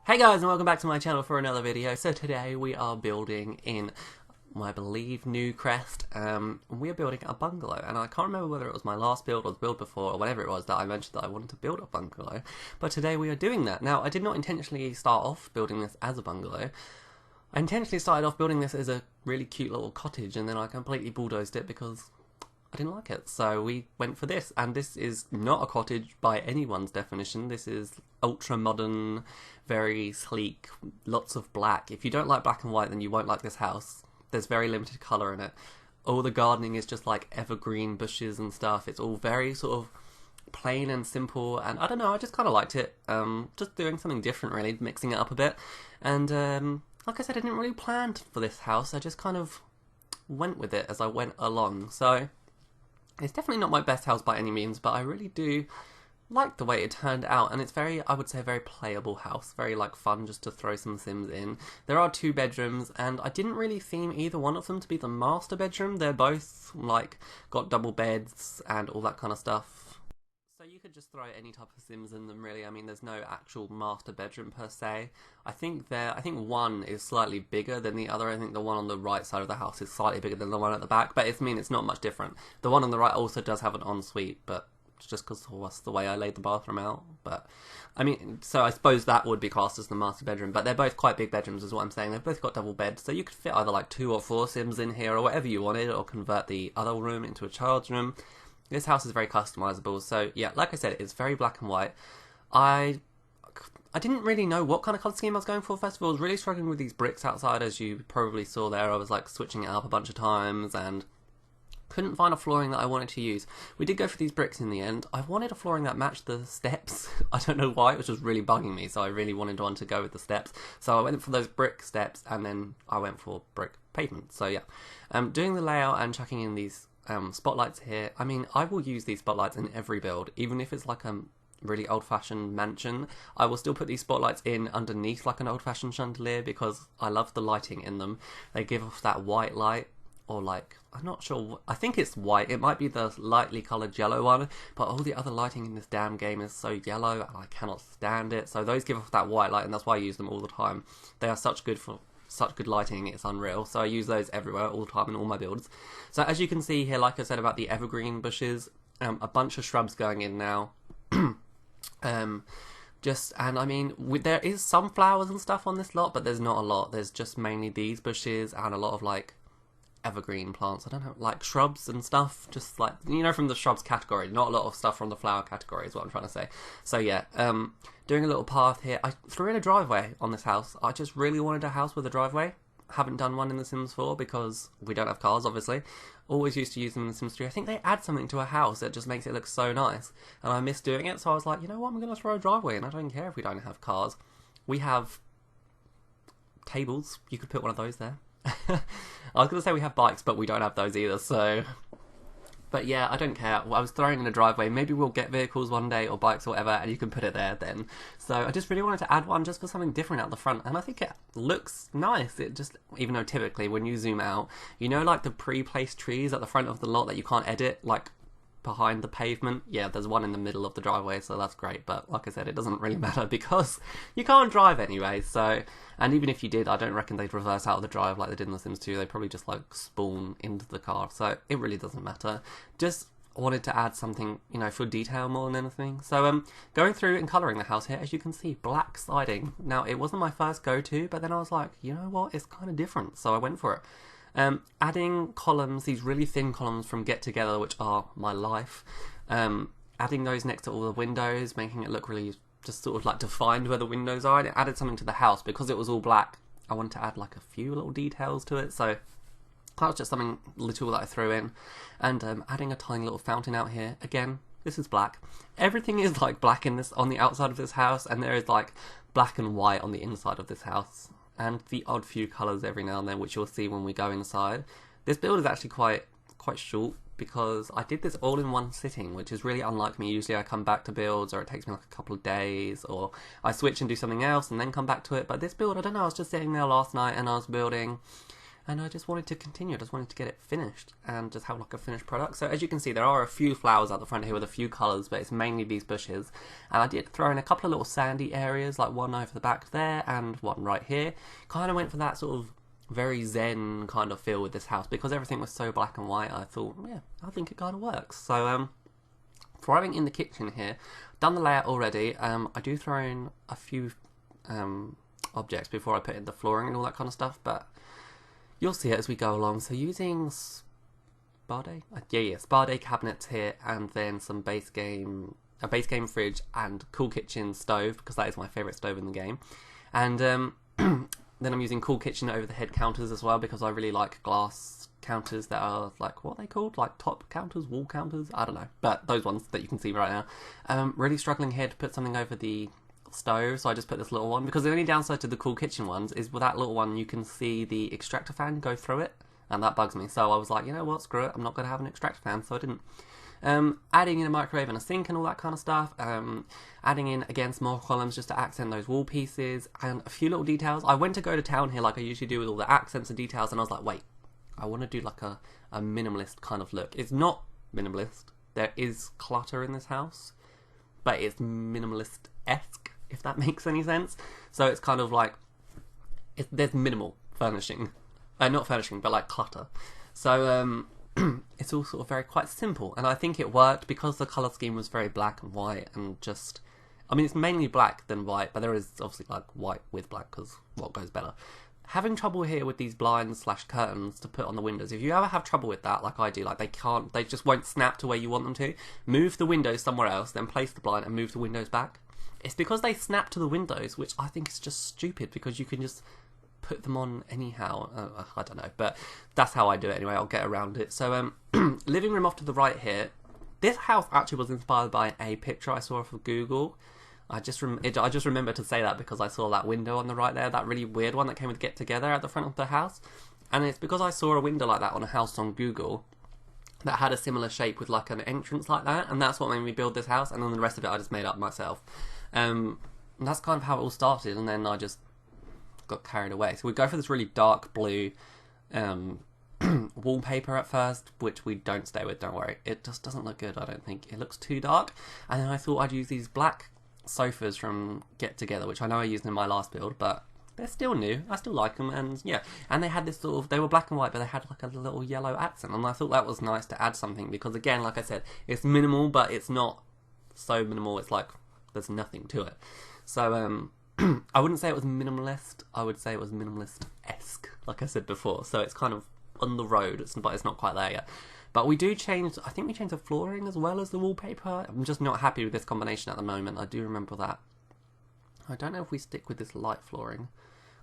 Hey guys, and welcome back to my channel for another video. So today we are building in, I believe, New Crest. We are building a bungalow, and I can't remember whether it was my last build or the build before or whatever it was that I mentioned that I wanted to build a bungalow. But today we are doing that. Now, I did not intentionally start off building this as a bungalow. I intentionally started off building this as a really cute little cottage, and then I completely bulldozed it because I didn't like it. So we went for this, and this is not a cottage by anyone's definition. This is ultra modern, very sleek, lots of black. If you don't like black and white, then you won't like this house. There's very limited colour in it. All the gardening is just like evergreen bushes and stuff. It's all very sort of plain and simple, and I don't know, I just kind of liked it. Just doing something different really, mixing it up a bit. And like I said, I didn't really plan for this house. I just kind of went with it as I went along. So it's definitely not my best house by any means, but I really do like the way it turned out, and it's very, I would say, a very playable house, very like fun just to throw some Sims in. There are 2 bedrooms, and I didn't really theme either one of them to be the master bedroom. They're both like got double beds and all that kind of stuff. So you could just throw any type of Sims in them really. I mean, there's no actual master bedroom per se. I think one is slightly bigger than the other. I think the one on the right side of the house is slightly bigger than the one at the back, but it's not much different. The one on the right also does have an ensuite, but it's just because that's the way I laid the bathroom out. But I mean, so I suppose that would be classed as the master bedroom, but they're both quite big bedrooms is what I'm saying. They've both got double beds, so you could fit either like 2 or 4 Sims in here or whatever you wanted, or convert the other room into a child's room. This house is very customizable, so yeah, like I said, it's very black and white. I didn't really know what kind of colour scheme I was going for. First of all, I was really struggling with these bricks outside, as you probably saw there. I was like switching it up a bunch of times and couldn't find a flooring that I wanted to use. We did go for these bricks in the end. I wanted a flooring that matched the steps. I don't know why, it was just really bugging me, so I really wanted one to go with the steps. So I went for those brick steps, and then I went for brick pavement. So yeah, doing the layout and chucking in these spotlights here. I mean, I will use these spotlights in every build, even if it's like a really old-fashioned mansion. I will still put these spotlights in underneath like an old-fashioned chandelier because I love the lighting in them. They give off that white light, or like, I'm not sure, I think it's white. It might be the lightly coloured yellow one, but all the other lighting in this damn game is so yellow and I cannot stand it. So those give off that white light, and that's why I use them all the time. They are such good lighting, it's unreal. So I use those everywhere, all the time in all my builds. So as you can see here, like I said about the evergreen bushes, a bunch of shrubs going in now. And I mean, there is some flowers and stuff on this lot, but there's not a lot. There's just mainly these bushes and a lot of like evergreen plants. I don't know, like shrubs and stuff, just like, you know, from the shrubs category. Not a lot of stuff from the flower category is what I'm trying to say. So yeah, doing a little path here. I threw in a driveway on this house. I just really wanted a house with a driveway. Haven't done one in The Sims 4 because we don't have cars, obviously. Always used to use them in The Sims 3. I think they add something to a house that just makes it look so nice, and I miss doing it, so I was like, you know what, I'm going to throw a driveway in. I don't care if we don't have cars. We have tables. You could put one of those there. I was going to say we have bikes, but we don't have those either, so... But yeah, I don't care. I was throwing in a driveway. Maybe we'll get vehicles one day, or bikes or whatever, and you can put it there then. So I just really wanted to add one just for something different out the front, and I think it looks nice. It just, even though typically when you zoom out, you know, like the pre-placed trees at the front of the lot that you can't edit, like behind the pavement? Yeah, there's one in the middle of the driveway, so that's great. But like I said, it doesn't really matter because you can't drive anyway. So, and even if you did, I don't reckon they'd reverse out of the drive like they did in The Sims 2. They probably just like spawn into the car, so it really doesn't matter. Just wanted to add something, you know, for detail more than anything. So going through and colouring the house here, as you can see, black siding. Now, it wasn't my first go-to, but then I was like, you know what, it's kind of different, so I went for it. Adding columns, these really thin columns from Get Together, which are my life. Adding those next to all the windows, making it look really just sort of like defined where the windows are, and it added something to the house. Because it was all black, I wanted to add like a few little details to it, so that was just something little that I threw in. And adding a tiny little fountain out here. Again, this is black. Everything is like black in this, on the outside of this house, and there is like black and white on the inside of this house. And the odd few colours every now and then, which you'll see when we go inside. This build is actually quite short, because I did this all in one sitting, which is really unlike me. Usually I come back to builds, or it takes me like a couple of days, or I switch and do something else and then come back to it. But this build, I don't know, I was just sitting there last night and I was building, and I just wanted to continue. I just wanted to get it finished and just have like a finished product. So as you can see, there are a few flowers at the front here with a few colours, but it's mainly these bushes. And I did throw in a couple of little sandy areas, like one over the back there and one right here. Kind of went for that sort of very zen kind of feel with this house, because everything was so black and white. I thought, yeah, I think it kind of works. So throwing in the kitchen here, done the layout already. I do throw in a few objects before I put in the flooring and all that kind of stuff, but you'll see it as we go along. So using Spade? Spade cabinets here, and then some a base game fridge and Cool Kitchen stove, because that is my favourite stove in the game. And then I'm using Cool Kitchen over the head counters as well, because I really like glass counters that are like, what are they called? Like top counters, wall counters? I don't know. But those ones that you can see right now. Really struggling here to put something over the stove, so I just put this little one, because the only downside to the Cool Kitchen ones is with that little one you can see the extractor fan go through it, and that bugs me. So I was like, you know what, screw it, I'm not going to have an extractor fan, so I didn't. Adding in a microwave and a sink and all that kind of stuff. Adding in, again, small columns just to accent those wall pieces, and a few little details. I went to go to town here like I usually do with all the accents and details, and I was like, wait, I want to do like a minimalist kind of look. It's not minimalist. There is clutter in this house, but it's minimalist-esque, if that makes any sense. So it's kind of like, there's minimal furnishing. Not furnishing, but like clutter. So it's all sort of quite simple, and I think it worked because the colour scheme was very black and white, and just, I mean, it's mainly black than white, but there is obviously like white with black, because what goes better. Having trouble here with these blinds / curtains to put on the windows. If you ever have trouble with that, like I do, like they just won't snap to where you want them to, move the windows somewhere else, then place the blind and move the windows back. It's because they snap to the windows, which I think is just stupid, because you can just put them on anyhow. I don't know, but that's how I do it anyway. I'll get around it. So living room off to the right here. This house actually was inspired by a picture I saw off of Google. I just remember to say that because I saw that window on the right there, that really weird one that came with Get Together at the front of the house. And it's because I saw a window like that on a house on Google that had a similar shape with like an entrance like that, and that's what made me build this house, and then the rest of it I just made up myself. And that's kind of how it all started, and then I just got carried away. So we go for this really dark blue wallpaper at first, which we don't stay with, don't worry. It just doesn't look good, I don't think. It looks too dark. And then I thought I'd use these black sofas from Get Together, which I know I used in my last build, but they're still new. I still like them, and yeah. And they had this sort of, they were black and white, but they had like a little yellow accent, and I thought that was nice to add something, because again, like I said, it's minimal, but it's not so minimal, it's like, there's nothing to it. So, I wouldn't say it was minimalist, I would say it was minimalist-esque, like I said before. So it's kind of on the road, but it's not quite there yet. But we do change, I think we changed the flooring as well as the wallpaper. I'm just not happy with this combination at the moment, I do remember that. I don't know if we stick with this light flooring,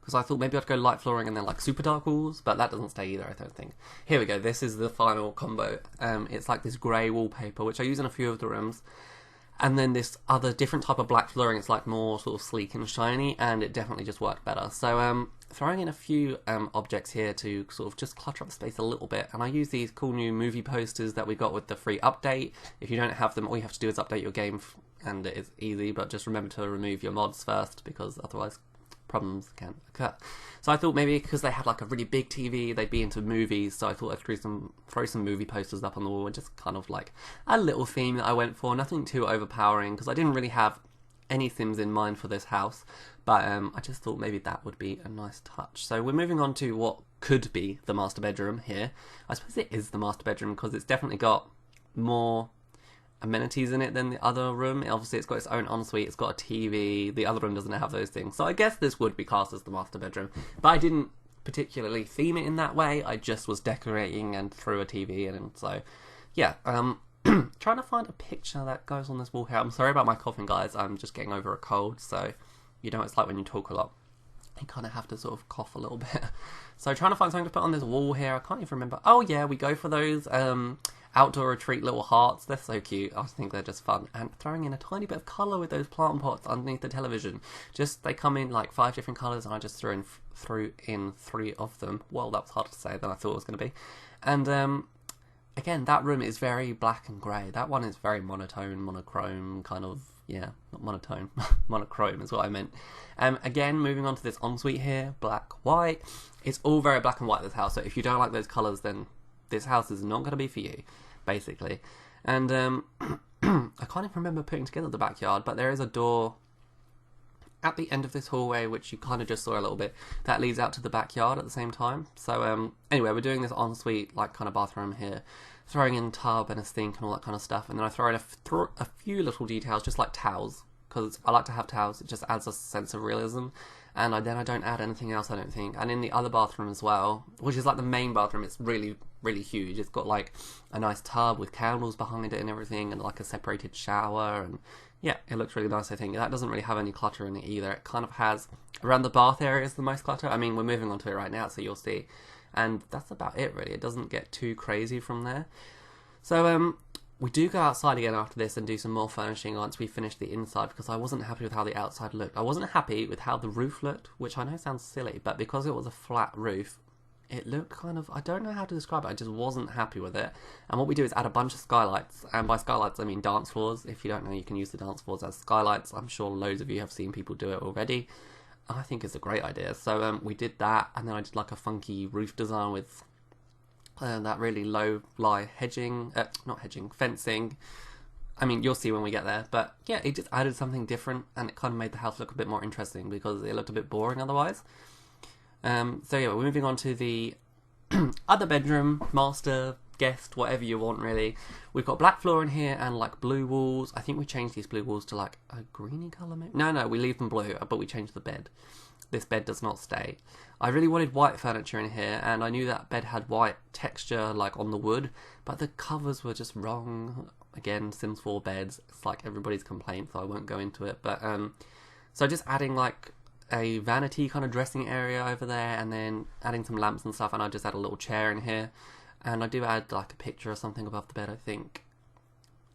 because I thought maybe I'd go light flooring and then like super dark walls, but that doesn't stay either, I don't think. Here we go, this is the final combo. It's like this grey wallpaper, which I use in a few of the rooms. And then this other different type of black flooring, it's like more sort of sleek and shiny, and it definitely just worked better. So throwing in a few objects here to sort of just clutter up the space a little bit, and I use these cool new movie posters that we got with the free update. If you don't have them, all you have to do is update your game, and it is easy, but just remember to remove your mods first, because otherwise problems can occur. So I thought maybe because they had like a really big TV, they'd be into movies, so I thought I'd throw some movie posters up on the wall, and just kind of like a little theme that I went for, nothing too overpowering, because I didn't really have any Sims in mind for this house, but I just thought maybe that would be a nice touch. So we're moving on to what could be the master bedroom here. I suppose it is the master bedroom, because it's definitely got more amenities in it than the other room. Obviously it's got its own ensuite, it's got a TV, the other room doesn't have those things, so I guess this would be classed as the master bedroom, but I didn't particularly theme it in that way. I just was decorating and threw a TV in, and so yeah. Trying to find a picture that goes on this wall here. I'm sorry about my coughing, guys, I'm just getting over a cold, so you know what it's like when you talk a lot, you kind of have to sort of cough a little bit. So trying to find something to put on this wall here. I can't even remember. Oh yeah, we go for those outdoor retreat little hearts. They're so cute. I think they're just fun. And throwing in a tiny bit of colour with those plant pots underneath the television. Just, they come in like 5 different colours, and I just threw in 3 of them. Well, that was harder to say than I thought it was going to be. And again, that room is very black and grey. That one is very monotone, monochrome, kind of Yeah, not monotone, monochrome is what I meant. Again, moving on to this ensuite here, black, white. It's all very black and white, this house, so if you don't like those colours, then this house is not going to be for you, basically. And I can't even remember putting together the backyard, but there is a door at the end of this hallway, which you kind of just saw a little bit, that leads out to the backyard at the same time. So anyway, we're doing this ensuite, like, kind of bathroom here, throwing in a tub and a sink and all that kind of stuff, and then I throw in a few little details, just like towels, because I like to have towels. It just adds a sense of realism, and then I don't add anything else, I don't think. And in the other bathroom as well, which is like the main bathroom, it's really, really huge. It's got like a nice tub with candles behind it and everything, and like a separated shower, and yeah, it looks really nice, I think. That doesn't really have any clutter in it either. It kind of has, around the bath area is the most clutter. I mean, we're moving on to it right now, so you'll see. And that's about it, really. It doesn't get too crazy from there. So, we do go outside again after this and do some more furnishing once we finish the inside, because I wasn't happy with how the outside looked. I wasn't happy with how the roof looked, which I know sounds silly, but because it was a flat roof, it looked kind of, I don't know how to describe it, I just wasn't happy with it. And what we do is add a bunch of skylights, and by skylights I mean dance floors. If you don't know, you can use the dance floors as skylights. I'm sure loads of you have seen people do it already. I think it's a great idea. So we did that, and then I did like a funky roof design with that really low-lie fencing. I mean, you'll see when we get there, but yeah, it just added something different, and it kind of made the house look a bit more interesting, because it looked a bit boring otherwise. So yeah, we're moving on to the other bedroom, master, guest, whatever you want, really. We've got black floor in here and like blue walls. I think we changed these blue walls to like a greeny colour, maybe? No, we leave them blue, but we changed the bed. This bed does not stay. I really wanted white furniture in here, and I knew that bed had white texture like on the wood, but the covers were just wrong. Again, Sims 4 beds, it's like everybody's complaint, so I won't go into it. But so just adding like a vanity kind of dressing area over there, and then adding some lamps and stuff, and I just add a little chair in here. And I do add like a picture or something above the bed, I think.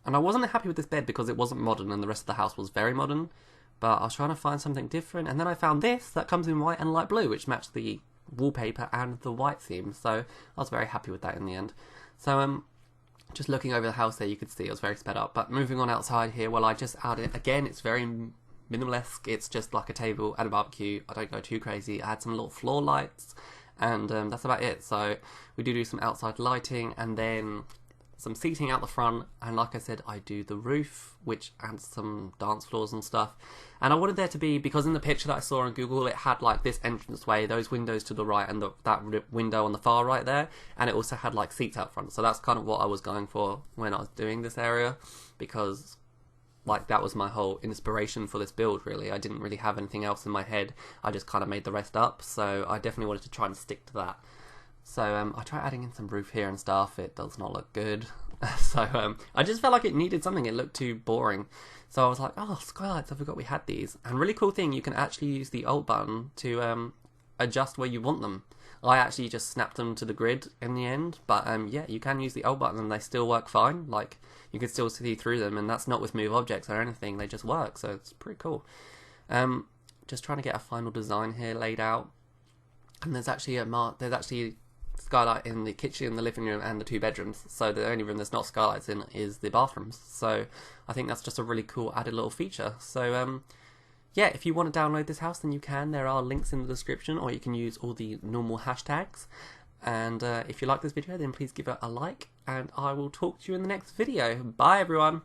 And I wasn't happy with this bed because it wasn't modern and the rest of the house was very modern. But I was trying to find something different, and then I found this that comes in white and light blue, which matched the wallpaper and the white theme. So I was very happy with that in the end. So just looking over the house there, you could see I was very sped up. But moving on outside here, well, I just added, again, it's very minimalist. It's just like a table and a barbecue. I don't go too crazy. I had some little floor lights, and that's about it. So we do some outside lighting, and then some seating out the front, and like I said, I do the roof, which adds some dance floors and stuff. And I wanted there to be, because in the picture that I saw on Google, it had like this entranceway, those windows to the right, and that window on the far right there, and it also had like seats out front. So that's kind of what I was going for when I was doing this area, because like that was my whole inspiration for this build, really. I didn't really have anything else in my head. I just kind of made the rest up, so I definitely wanted to try and stick to that. So I tried adding in some roof here and stuff. It does not look good. So I just felt like it needed something. It looked too boring. So I was like, oh, skylights, I forgot we had these. And really cool thing, you can actually use the Alt button to adjust where you want them. I actually just snapped them to the grid in the end. But yeah, you can use the Alt button and they still work fine. Like, you can still see through them, and that's not with move objects or anything. They just work, so it's pretty cool. Just trying to get a final design here laid out. And there's actually skylight in the kitchen, the living room, and the 2 bedrooms. So the only room there's not skylights in is the bathrooms. So I think that's just a really cool added little feature. So yeah, if you want to download this house, then you can. There are links in the description, or you can use all the normal hashtags. And if you like this video, then please give it a like, and I will talk to you in the next video. Bye, everyone!